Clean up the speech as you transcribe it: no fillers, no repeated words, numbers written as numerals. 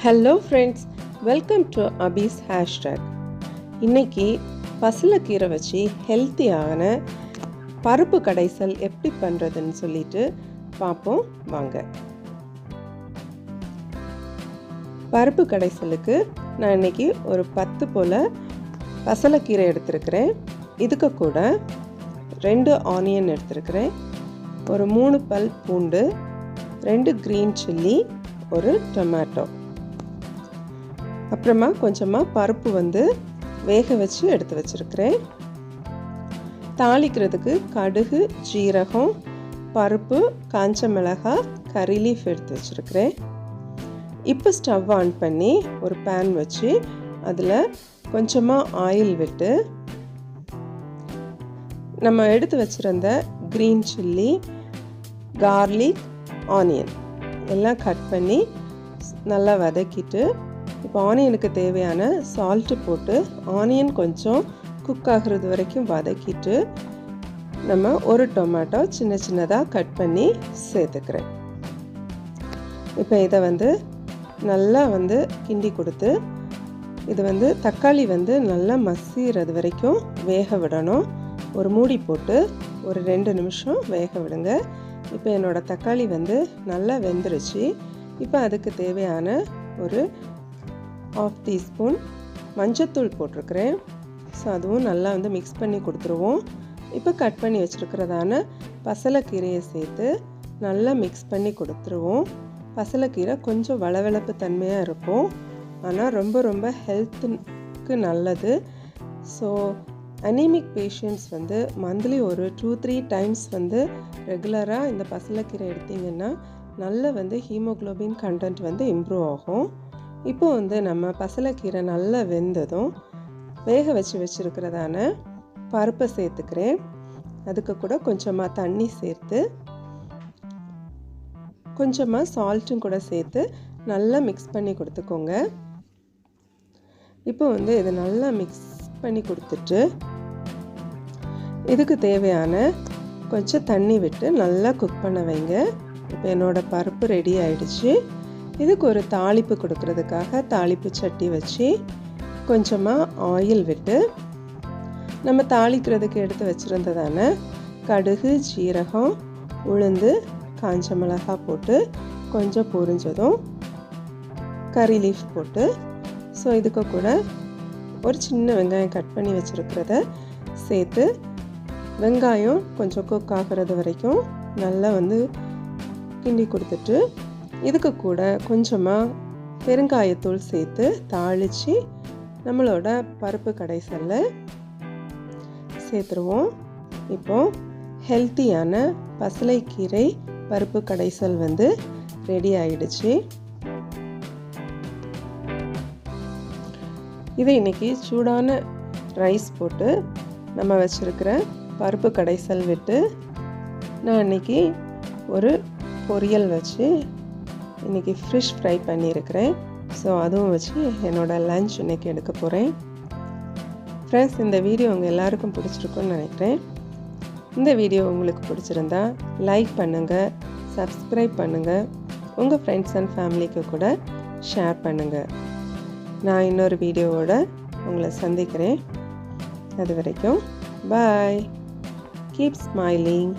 Hello friends, welcome to Abhi's hashtag. இன்னைக்கு பசலை கீரை வச்சு ஹெல்த்தியான பருப்பு கடைசல் எப்படி பண்ணுறதுன்னு சொல்லிட்டு பார்ப்போம் வாங்க. பருப்பு கடைசலுக்கு நான் இன்னைக்கு ஒரு 10 போல் பசலைக்கீரை எடுத்துருக்கிறேன். இதுக்கு கூட 2 ஆனியன் எடுத்துருக்கிறேன், ஒரு 3 பல் பூண்டு, 2 க்ரீன் சில்லி, ஒரு டொமேட்டோ, அப்புறமா கொஞ்சமாக பருப்பு வேக வச்சு எடுத்து வச்சுருக்கிறேன். தாளிக்கிறதுக்கு கடுகு, ஜீரகம், பருப்பு, காஞ்ச மிளகாய், கறி லீஃப் எடுத்து வச்சுருக்கிறேன். இப்போ ஸ்டவ் ஆன் பண்ணி ஒரு பேன் வச்சு அதில் கொஞ்சமாக ஆயில் விட்டு நம்ம எடுத்து வச்சுருந்த க்ரீன் சில்லி, கார்லிக், ஆனியன் எல்லாம் கட் பண்ணி நல்லா வதக்கிட்டு, இப்போ ஆனியனுக்கு தேவையான சால்ட்டு போட்டு ஆனியன் கொஞ்சம் குக் ஆகிறது வரைக்கும் வதக்கிட்டு நம்ம ஒரு டொமேட்டோ சின்ன சின்னதாக கட் பண்ணி சேர்த்துக்கிறேன். இப்போ இதை நல்லா கிண்டி கொடுத்து இது தக்காளி நல்லா மசிகிறது வரைக்கும் வேக விடணும். ஒரு மூடி போட்டு ஒரு 2 நிமிஷம் வேக விடுங்க. இப்போ என்னோடய தக்காளி நல்லா வெந்துருச்சு. இப்போ அதுக்கு தேவையான ஒரு 1/2 டீஸ்பூன் மஞ்சத்தூள் போட்டிருக்கிறேன். ஸோ அதுவும் நல்லா மிக்ஸ் பண்ணி கொடுத்துருவோம். இப்போ கட் பண்ணி வச்சுருக்கிறதான பசலைக்கீரையை சேர்த்து நல்லா மிக்ஸ் பண்ணி கொடுத்துருவோம். பசலைக்கீரை கொஞ்சம் வளவளப்பு தன்மையாக இருக்கும், ஆனால் ரொம்ப ரொம்ப ஹெல்த்துக்கு நல்லது. ஸோ அனீமிக் பேஷண்ட்ஸ் மந்த்லி ஒரு 2-3 டைம்ஸ் ரெகுலராக இந்த பசலைக்கீரை எடுத்திங்கன்னா நல்ல ஹீமோக்ளோபின் கண்டென்ட் இம்ப்ரூவ் ஆகும். இப்போ நம்ம பசலைக்கீரை நல்லா வெந்ததும் வேக வச்சுருக்கிறதான பருப்பை சேர்த்துக்கிறேன். அதுக்கு கூட கொஞ்சமாக தண்ணி சேர்த்து கொஞ்சமாக சால்ட்டும் கூட சேர்த்து நல்லா மிக்ஸ் பண்ணி கொடுத்துக்கோங்க. இப்போ இதை நல்லா மிக்ஸ் பண்ணி கொடுத்துட்டு இதுக்கு தேவையான கொஞ்சம் தண்ணி விட்டு நல்லா குக் பண்ண வைங்க. இப்போ என்னோடய பருப்பு ரெடி ஆயிடுச்சு. இதுக்கு ஒரு தாளிப்பு கொடுக்கறதுக்காக தாளிப்பு சட்டி வச்சு கொஞ்சமாக ஆயில் விட்டு நம்ம தாளிக்கிறதுக்கு எடுத்து வச்சுருந்ததான கடுகு, ஜீரகம், உளுந்து, காஞ்ச மிளகாய் போட்டு கொஞ்சம் பொரிஞ்சதும் கறி லீஃப் போட்டு, ஸோ இதுக்கு கூட ஒரு சின்ன வெங்காயம் கட் பண்ணி வச்சுருக்கிறத சேர்த்து வெங்காயம் கொஞ்சம் குக் ஆகிறது வரைக்கும் நல்லா கிண்டி கொடுத்துட்டு இதுக்கு கூட கொஞ்சமாக பெருங்காயத்தூள் சேர்த்து தாளித்து நம்மளோட பருப்பு கடைசலில் சேர்த்துருவோம். இப்போது ஹெல்த்தியான பசலைக்கீரை பருப்பு கடைசல் ரெடி ஆயிடுச்சு. இதை இன்றைக்கி சூடான ரைஸ் போட்டு நம்ம வச்சுருக்கிற பருப்பு கடைசல் விட்டு நான் இன்றைக்கி ஒரு பொரியல் வச்சு இன்றைக்கி ஃபிஷ் ஃப்ரை பண்ணியிருக்கிறேன். ஸோ அதுவும் வச்சு என்னோடய லன்ச் இன்றைக்கி எடுக்க போகிறேன். ஃப்ரெண்ட்ஸ், இந்த வீடியோ உங்கள் எல்லாருக்கும் பிடிச்சிருக்குன்னு நினைக்கிறேன். இந்த வீடியோ உங்களுக்கு பிடிச்சிருந்தா லைக் பண்ணுங்கள், சப்ஸ்கிரைப் பண்ணுங்கள், உங்கள் ஃப்ரெண்ட்ஸ் அண்ட் ஃபேமிலிக்கு கூட ஷேர் பண்ணுங்கள். நான் இன்னொரு வீடியோவோட உங்களை சந்திக்கிறேன். அது வரைக்கும் பாய். Keep smiling.